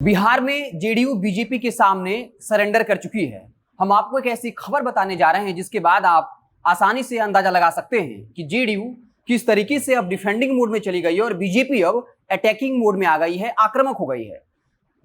बिहार में JDU BJP के सामने सरेंडर कर चुकी है। हम आपको एक ऐसी खबर बताने जा रहे हैं जिसके बाद आप आसानी से अंदाजा लगा सकते हैं कि जेडीयू किस तरीके से अब डिफेंडिंग मोड में चली गई है और बीजेपी अब अटैकिंग मोड में आ गई है, आक्रामक हो गई है।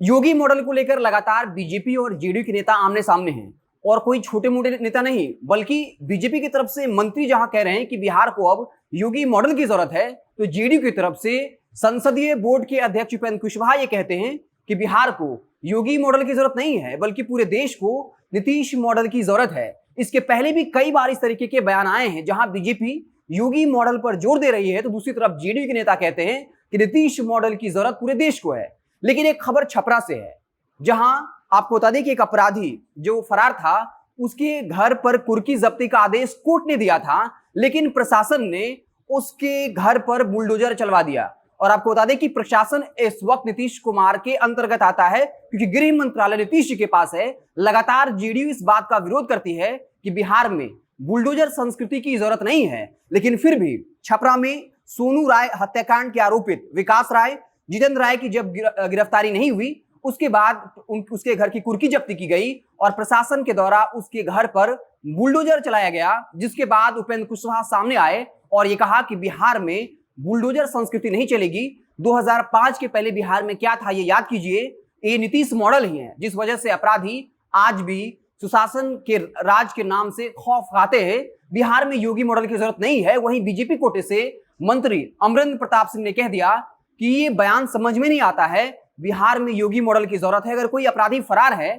योगी मॉडल को लेकर लगातार बीजेपी और जेडीयू के नेता आमने सामने हैं और कोई छोटे मोटे नेता नहीं, बल्कि बीजेपी की तरफ से मंत्री जहां कह रहे हैं कि बिहार को अब योगी मॉडल की जरूरत है, तो जेडीयू की तरफ से संसदीय बोर्ड के अध्यक्ष उपेंद्र कुशवाहा ये कहते हैं कि बिहार को योगी मॉडल की जरूरत नहीं है, बल्कि पूरे देश को नीतीश मॉडल की जरूरत है। इसके पहले भी कई बार इस तरीके के बयान आए हैं जहां बीजेपी योगी मॉडल पर जोर दे रही है, तो दूसरी तरफ जेडीयू के नेता कहते हैं कि नीतीश मॉडल की जरूरत पूरे देश को है। लेकिन एक खबर छपरा से है, जहां आपको बता दें कि एक अपराधी जो फरार था उसके घर पर कुर्की जब्ती का आदेश कोर्ट ने दिया था, लेकिन प्रशासन ने उसके घर पर बुलडोजर चलवा दिया। और आपको बता दें कि प्रशासन इस वक्त नीतीश कुमार के अंतर्गत आता है, क्योंकि गृह मंत्रालय नीतीश जी के पास है। लगातार जेडीयू इस बात का विरोध करती है कि बिहार में बुलडोजर संस्कृति की जरूरत नहीं है, लेकिन फिर भी छपरा में सोनू राय हत्याकांड के आरोपित विकास राय, जितेंद्र राय की जब गिरफ्तारी नहीं हुई, उसके बाद उसके घर की कुर्की जब्ती की गई और प्रशासन के द्वारा उसके घर पर बुलडोजर चलाया गया, जिसके बाद उपेंद्र कुशवाहा सामने आए और ये कहा कि बिहार में बुलडोजर संस्कृति नहीं चलेगी। 2005 के पहले बिहार में क्या था ये याद कीजिए, ये नीतीश मॉडल ही है जिस वजह से अपराधी आज भी सुशासन के राज के नाम से खौफ खाते हैं। बिहार में योगी मॉडल की जरूरत नहीं है। वहीं बीजेपी कोटे से मंत्री अमरेंद्र प्रताप सिंह ने कह दिया कि ये बयान समझ में नहीं आता है, बिहार में योगी मॉडल की जरूरत है। अगर कोई अपराधी फरार है,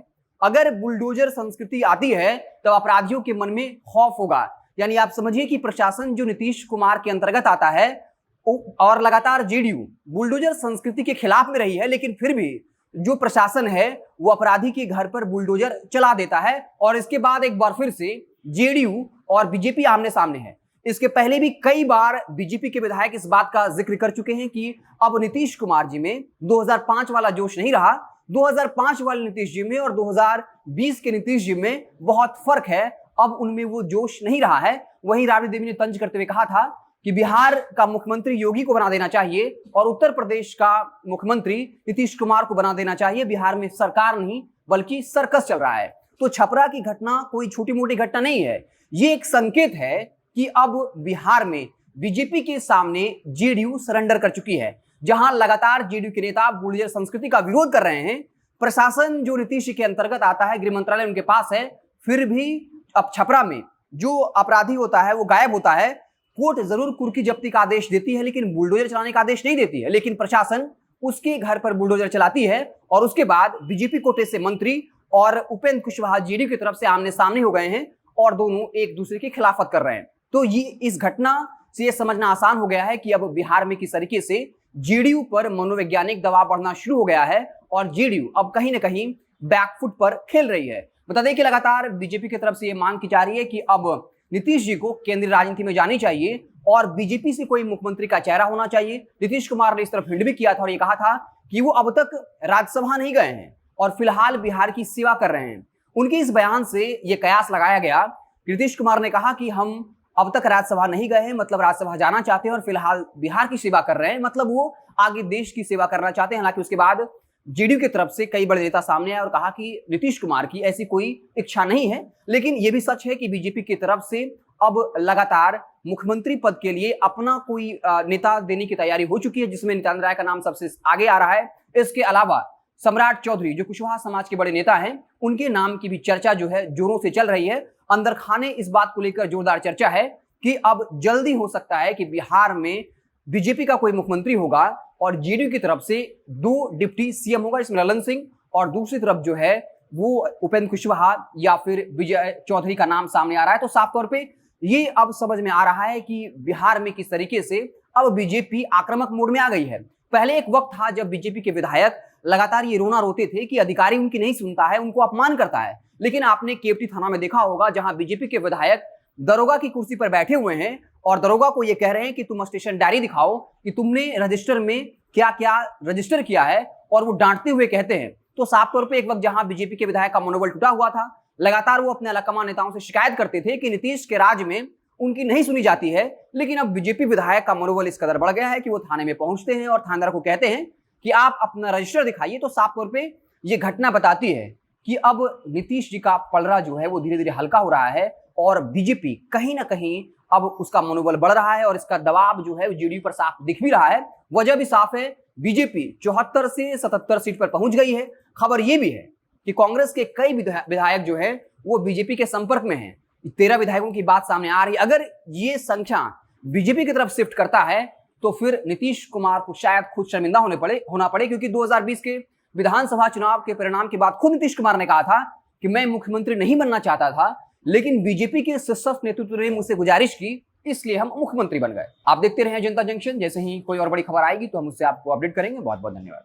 अगर बुलडोजर संस्कृति आती है, तो अपराधियों के मन में खौफ होगा। यानी आप समझिए कि प्रशासन जो नीतीश कुमार के अंतर्गत आता है और लगातार जेडीयू बुलडोजर संस्कृति के खिलाफ में रही है, लेकिन फिर भी जो प्रशासन है वो अपराधी के घर पर बुलडोजर चला देता है। और इसके बाद एक बार फिर से जेडीयू और बीजेपी आमने सामने है। इसके पहले भी कई बार बीजेपी के विधायक इस बात का जिक्र कर चुके हैं कि अब नीतीश कुमार जी में 2005 वाला जोश नहीं रहा। 2005 वाले नीतीश जी में और 2020 के नीतीश जी में बहुत फर्क है, अब उनमें वो जोश नहीं रहा है। वहीं राबड़ी देवी ने तंज करते हुए कहा था कि बिहार का मुख्यमंत्री योगी को बना देना चाहिए और उत्तर प्रदेश का मुख्यमंत्री नीतीश कुमार को बना देना चाहिए। बिहार में सरकार नहीं बल्कि सर्कस चल रहा है। तो छपरा की घटना कोई छोटी मोटी घटना नहीं है, ये एक संकेत है कि अब बिहार में बीजेपी के सामने जेडीयू सरेंडर कर चुकी है। जहां लगातार जेडीयू के नेता बुलडोजर संस्कृति का विरोध कर रहे हैं, प्रशासन जो नीतीश के अंतर्गत आता है, गृह मंत्रालय उनके पास है, फिर भी अब छपरा में जो अपराधी होता है वो गायब होता है। कोर्ट जरूर कुर्की जब्ती का आदेश देती है, लेकिन बुलडोजर चलाने का आदेश नहीं देती है। लेकिन प्रशासन उसके घर पर बुलडोजर चलाती है और उसके बाद बीजेपी कोटे से मंत्री और उपेंद्र कुशवाहा जेडीयू की तरफ से आमने सामने हो गए हैं और दोनों एक दूसरे की खिलाफत कर रहे हैं। तो ये इस घटना से ये समझना आसान हो गया है कि अब बिहार में किस तरीके से जेडीयू पर मनोवैज्ञानिक दबाव बढ़ना शुरू हो गया है और जेडीयू अब कहीं ना कहीं बैकफुट पर खेल रही है। बता दें कि लगातार बीजेपी की तरफ से ये मांग की जा रही है कि अब नीतीश जी को केंद्रीय राजनीति में जानी चाहिए और बीजेपी से कोई मुख्यमंत्री का चेहरा होना चाहिए। नीतीश कुमार ने इस तरफ हिंट भी किया था और ये कहा था कि वो अब तक राज्यसभा नहीं गए हैं और फिलहाल बिहार की सेवा कर रहे हैं। उनके इस बयान से यह कयास लगाया गया, नीतीश कुमार ने कहा कि हम अब तक राज्यसभा नहीं गए हैं, मतलब राज्यसभा जाना चाहते हैं और फिलहाल बिहार की सेवा कर रहे हैं, मतलब वो आगे देश की सेवा करना चाहते हैं। हालांकि उसके बाद जेडीयू की तरफ से कई बड़े नेता सामने आए और कहा कि नीतीश कुमार की ऐसी कोई इच्छा नहीं है। लेकिन यह भी सच है कि बीजेपी की तरफ से अब लगातार मुख्यमंत्री पद के लिए अपना कोई नेता देने की तैयारी हो चुकी है, जिसमें नित्यानंद राय का नाम सबसे आगे आ रहा है। इसके अलावा सम्राट चौधरी जो कुशवाहा समाज के बड़े नेता हैं, उनके नाम की भी चर्चा जो है जोरों से चल रही है। अंदर खाने इस बात को लेकर जोरदार चर्चा है कि अब जल्दी हो सकता है कि बिहार में बीजेपी का कोई मुख्यमंत्री होगा और जेडीयू की तरफ से 2 डिप्टी सीएम होगा, इसमें ललन सिंह और दूसरी तरफ जो है वो उपेंद्र कुशवाहा या फिर विजय चौधरी का नाम सामने आ रहा है। तो साफ तौर पे ये अब समझ में आ रहा है कि बिहार में किस तरीके से अब बीजेपी आक्रामक मोड में आ गई है। पहले एक वक्त था जब बीजेपी के विधायक लगातार ये रोना रोते थे कि अधिकारी उनकी नहीं सुनता है, उनको अपमान करता है। लेकिन आपने केवटी थाना में देखा होगा, जहां बीजेपी के विधायक दरोगा की कुर्सी पर बैठे हुए हैं और दरोगा को यह कह रहे हैं कि तुम स्टेशन डायरी दिखाओ कि तुमने रजिस्टर में क्या क्या रजिस्टर किया है, और वो डांटते हुए कहते हैं। तो साफ तौर पे एक वक्त जहां बीजेपी के विधायक का मनोबल टूटा हुआ था, लगातार वो अपने अलकमा नेताओं से शिकायत करते थे कि नीतीश के राज में उनकी नहीं सुनी जाती है। लेकिन अब बीजेपी विधायक का मनोबल इस कदर बढ़ गया है कि वो थाने में पहुंचते हैं और थानेदार को कहते हैं कि आप अपना रजिस्टर दिखाइए, तो साफ तौर पे ये घटना बताती है कि अब नीतीश जी का पलड़ा जो है वो धीरे धीरे हल्का हो रहा है और बीजेपी कहीं ना कहीं अब उसका मनोबल बढ़ रहा है और इसका दबाव जो है जेडीयू पर साफ दिख भी रहा है। वजह भी साफ है, बीजेपी 74 से 77 सीट पर पहुंच गई है। खबर यह भी है कि कांग्रेस के कई विधायक जो है वो बीजेपी के संपर्क में हैं। 13 विधायकों की बात सामने आ रही है। अगर ये संख्या बीजेपी की तरफ शिफ्ट करता है तो फिर नीतीश कुमार को शायद खुद शर्मिंदा होना पड़े, क्योंकि 2020 के विधानसभा चुनाव के परिणाम के बाद खुद नीतीश कुमार ने कहा था कि मैं मुख्यमंत्री नहीं बनना चाहता था, लेकिन बीजेपी के शीर्ष नेतृत्व ने मुझसे गुजारिश की, इसलिए हम मुख्यमंत्री बन गए। आप देखते रहे जनता जंक्शन। जैसे ही कोई और बड़ी खबर आएगी तो हम उससे आपको अपडेट करेंगे। बहुत बहुत धन्यवाद।